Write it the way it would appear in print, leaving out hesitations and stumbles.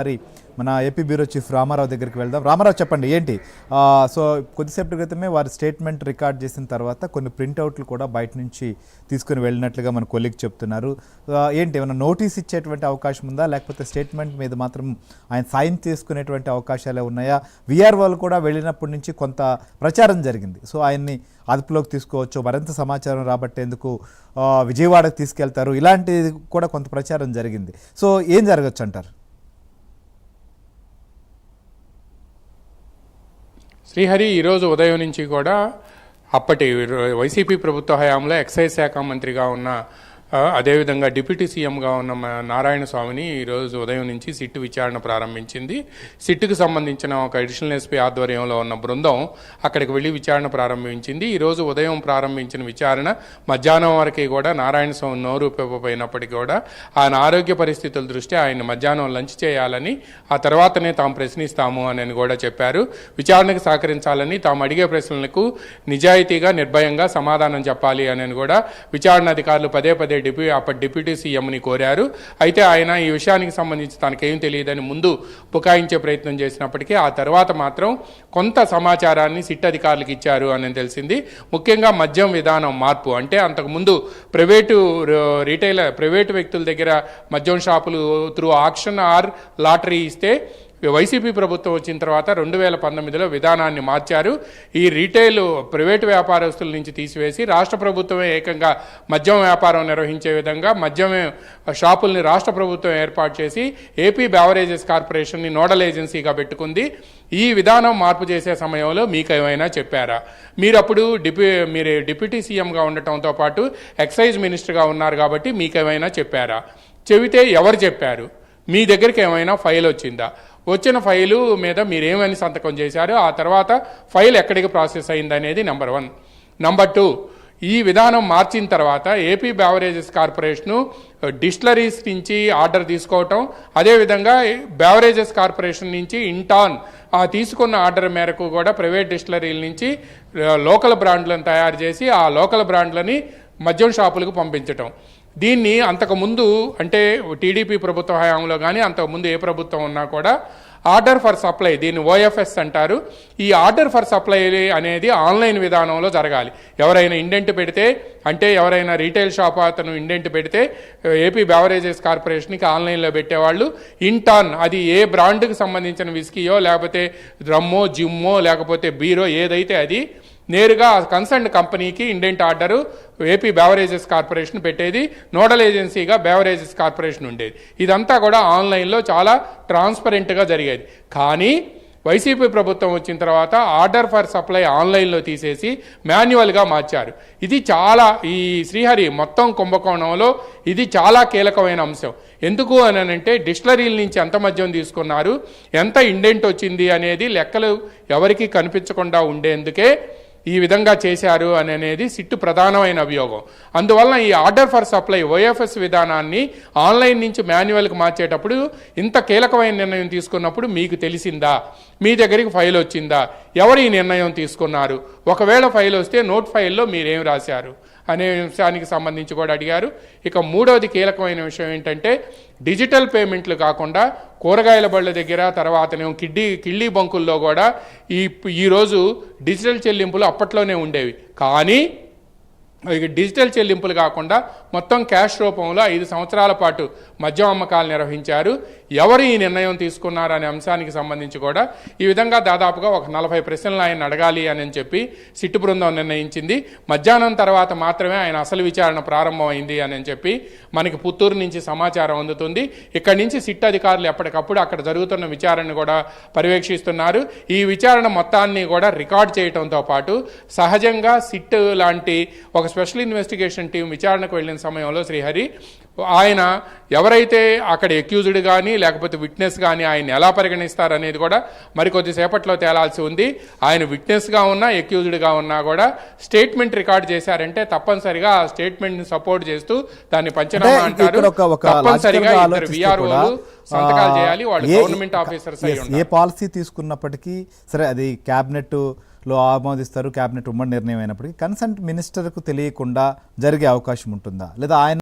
మరి మన AP bureau chief Ramarao దగ్గరికి వెళ్దాం. రామారావు చెప్పండి ఏంటి? సో కొద్దిసేపటి క్రితమే వారి స్టేట్మెంట్ రికార్డ్ చేసిన తర్వాత కొన్ని ప్రింట్అవుట్లు కూడా బయట నుంచి తీసుకుని వెళ్ళినట్లుగా మన కొలీగ్ చెప్తున్నారు. ఏంటి ఏమైనా నోటీస్ ఇచ్చేటువంటి అవకాశం ఉందా, లేకపోతే స్టేట్మెంట్ మీద మాత్రం ఆయన సైన్ తీసుకునేటువంటి అవకాశాలే ఉన్నాయా? విఆర్ఓలు కూడా వెళ్ళినప్పటి నుంచి కొంత ప్రచారం జరిగింది. సో ఆయన్ని అదుపులోకి తీసుకోవచ్చు, మరింత సమాచారం రాబట్టేందుకు విజయవాడకు తీసుకెళ్తారు, ఇలాంటిది కూడా కొంత ప్రచారం జరిగింది. సో ఏం జరగచ్చు అంటారు? శ్రీహరి ఈరోజు ఉదయం నుంచి కూడా అప్పటి వైసీపీ ప్రభుత్వ హయాంలో ఎక్సైజ్ శాఖ మంత్రిగా ఉన్న అదేవిధంగా డిప్యూటీ సీఎంగా ఉన్న నారాయణ స్వామిని ఈరోజు ఉదయం నుంచి సిట్ విచారణ ప్రారంభించింది. సిట్కు సంబంధించిన ఒక అడిషనల్ ఎస్పీ ఆధ్వర్యంలో ఉన్న బృందం అక్కడికి వెళ్ళి విచారణ ప్రారంభించింది. ఈరోజు ఉదయం ప్రారంభించిన విచారణ మధ్యాహ్నం వరకు కూడా నారాయణ స్వామి నోరు పెప్పపోయినప్పటికీ కూడా ఆయన ఆరోగ్య పరిస్థితుల దృష్ట్యా ఆయన మధ్యాహ్నం లంచ్ చేయాలని, ఆ తర్వాతనే తాము ప్రశ్నిస్తాము అని కూడా చెప్పారు. విచారణకు సహకరించాలని, తాము అడిగే ప్రశ్నలకు నిజాయితీగా నిర్భయంగా సమాధానం చెప్పాలి అని కూడా విచారణ అధికారులు పదే పదే అప్పటి డిప్యూటీ సీఎంని కోరారు. అయితే ఆయన ఈ విషయానికి సంబంధించి తనకేం తెలియదని ముందు బుకాయించే ప్రయత్నం చేసినప్పటికీ ఆ తర్వాత మాత్రం కొంత సమాచారాన్ని సిట్ అధికారులకు ఇచ్చారు అని తెలిసింది. ముఖ్యంగా మద్యం విధానం మార్పు, అంటే అంతకుముందు ప్రైవేటు వ్యక్తుల దగ్గర మద్యం షాపులు త్రూ ఆక్షన్ ఆర్ లాటరీ ఇస్తే వైసీపీ ప్రభుత్వం వచ్చిన తర్వాత 2019లో విధానాన్ని మార్చారు. ఈ రీటైల్ ప్రైవేటు వ్యాపారస్తుల నుంచి తీసివేసి రాష్ట్ర ప్రభుత్వమే ఏకంగా మద్యం వ్యాపారం నిర్వహించే విధంగా మద్యం షాపుల్ని రాష్ట్ర ప్రభుత్వం ఏర్పాటు చేసి ఏపీ బెవరేజెస్ కార్పొరేషన్ని నోడల్ ఏజెన్సీగా పెట్టుకుంది. ఈ విధానం మార్పు చేసే సమయంలో మీకు ఏమైనా చెప్పారా? మీరు అప్పుడు మీరు డిప్యూటీ సీఎంగా ఉండటంతో పాటు ఎక్సైజ్ మినిస్టర్గా ఉన్నారు కాబట్టి మీకేమైనా చెప్పారా? చెబితే ఎవరు చెప్పారు? మీ దగ్గరికి ఏమైనా ఫైల్ వచ్చిందా? వచ్చిన ఫైలు మీద మీరేమని సంతకం చేశారు? ఆ తర్వాత ఫైల్ ఎక్కడికి ప్రాసెస్ అయిందనేది నెంబర్ 1. నెంబర్ 2, ఈ విధానం మార్చిన తర్వాత ఏపీ బెవరేజెస్ కార్పొరేషను డిస్టిలరీస్ నుంచి ఆర్డర్ తీసుకోవటం, అదేవిధంగా బెవరేజెస్ కార్పొరేషన్ నుంచి ఇంటాన్ తీసుకున్న ఆర్డర్ మేరకు కూడా ప్రైవేట్ డిస్టిలరీల నుంచి లోకల్ బ్రాండ్లను తయారు చేసి ఆ లోకల్ బ్రాండ్లని మద్యం షాపులకు పంపించటం. దీన్ని అంతకుముందు అంటే టీడీపీ ప్రభుత్వ హయాంలో కానీ అంతకుముందు ఏ ప్రభుత్వం ఉన్నా కూడా ఆర్డర్ ఫర్ సప్లై, దీన్ని ఓఎఫ్ఎస్ అంటారు. ఈ ఆర్డర్ ఫర్ సప్లై అనేది ఆన్లైన్ విధానంలో జరగాలి. ఎవరైనా ఇండెంట్ పెడితే, అంటే ఎవరైనా రీటైల్ షాప్ అతను ఇండెంట్ పెడితే ఏపీ బెవరేజెస్ కార్పొరేషన్కి ఆన్లైన్లో పెట్టేవాళ్ళు ఇంటాన్, అది ఏ బ్రాండ్కి సంబంధించిన విస్కీయో లేకపోతే రమ్మో జిమ్మో లేకపోతే బీరో ఏదైతే అది నేరుగా కన్సర్న్ కంపెనీకి indent order AP beverages corporation పెట్టేది. నోడల్ ఏజెన్సీగా బెవరేజెస్ కార్పొరేషన్ ఉండేది. ఇదంతా కూడా ఆన్లైన్లో చాలా ట్రాన్స్పరెంట్గా జరిగేది. కానీ వైసీపీ ప్రభుత్వం వచ్చిన తర్వాత ఆర్డర్ ఫర్ సప్లై ఆన్లైన్లో తీసేసి మాన్యువల్గా మార్చారు. ఇది చాలా ఈ శ్రీహరి మొత్తం కుంభకోణంలో ఇది చాలా కీలకమైన అంశం. ఎందుకు అని అంటే డిస్టిలరీల నుంచి ఎంత మద్యం తీసుకున్నారు, ఎంత ఇండెంట్ వచ్చింది అనేది లెక్కలు ఎవరికి కనిపించకుండా ఉండేందుకే ఈ విధంగా చేశారు అనేది సిట్టు ప్రధానమైన అభియోగం. అందువలన ఈ ఆర్డర్ ఫర్ సప్లై ఓఎఫ్ఎస్ విధానాన్ని ఆన్లైన్ నుంచి మాన్యువల్కి మార్చేటప్పుడు ఇంత కీలకమైన నిర్ణయం తీసుకున్నప్పుడు మీకు తెలిసిందా? మీ దగ్గరికి ఫైల్ వచ్చిందా? ఎవరు ఈ నిర్ణయం తీసుకున్నారు? ఒకవేళ ఫైల్ వస్తే నోట్ ఫైల్లో మీరేం రాశారు అనే విషయానికి సంబంధించి కూడా అడిగారు. ఇక మూడవది కీలకమైన విషయం ఏంటంటే డిజిటల్ పేమెంట్లు కాకుండా కూరగాయల బళ్ళ దగ్గర తర్వాతనేమో కిళ్ళీ బంకుల్లో కూడా ఈరోజు డిజిటల్ చెల్లింపులు అప్పట్లోనే ఉండేవి. కానీ డిజిటల్ చెల్లింపులు కాకుండా మొత్తం క్యాష్ రూపంలో 5 సంవత్సరాల పాటు మద్యం అమ్మకాలు నిర్వహించారు. ఎవరు ఈ నిర్ణయం తీసుకున్నారనే అంశానికి సంబంధించి కూడా ఈ విధంగా దాదాపుగా ఒక 40 ప్రశ్నలు ఆయన అడగాలి అని చెప్పి సిట్టు బృందం నిర్ణయించింది. మధ్యాహ్నం తర్వాత మాత్రమే ఆయన అసలు విచారణ ప్రారంభమైంది అని చెప్పి మనకి పుత్తూరు నుంచి సమాచారం అందుతుంది. ఇక్కడి నుంచి సిట్ అధికారులు ఎప్పటికప్పుడు అక్కడ జరుగుతున్న విచారణను కూడా పర్యవేక్షిస్తున్నారు. ఈ విచారణ మొత్తాన్ని కూడా రికార్డ్ చేయడంతో పాటు సహజంగా సిట్ లాంటి ఒక స్పెషల్ ఇన్వెస్టిగేషన్ టీం విచారణకు వెళ్ళిన సమయంలో శ్రీహరి ఆయన ఎవరైతే అక్కడ అక్యూజ్డ్ కానీ లేకపోతే విట్నెస్ కానీ ఆయన ఎలా పరిగణిస్తారనేది కూడా మరికొద్దిసేపట్లో తేలాల్సి ఉంది. ఆయన విట్నెస్గా ఉన్నా అక్యూజ్డ్గా ఉన్నా కూడా స్టేట్మెంట్ రికార్డ్ చేశారంటే తప్పనిసరిగా ఆ స్టేట్మెంట్ని సపోర్ట్ చేస్తూ దాన్ని పంచనామా అంటారు. తప్పనిసరిగా ఇద్దరు విఆర్ఓలు సంతకాలు చేయాలి, వాళ్ళు గవర్నమెంట్ ఆఫీసర్స్ అయి ఉండాలి. ఏ పాలసీ తీసుకున్నప్పటికీ సరే అది క్యాబినెట్లో ఆమోదిస్తారు, క్యాబినెట్ ఉమ్మడి నిర్ణయం అయినప్పటికీ కన్సర్న్ మినిస్టర్కు తెలియకుండా జరిగే అవకాశం ఉంటుందా, లేదా ఆయన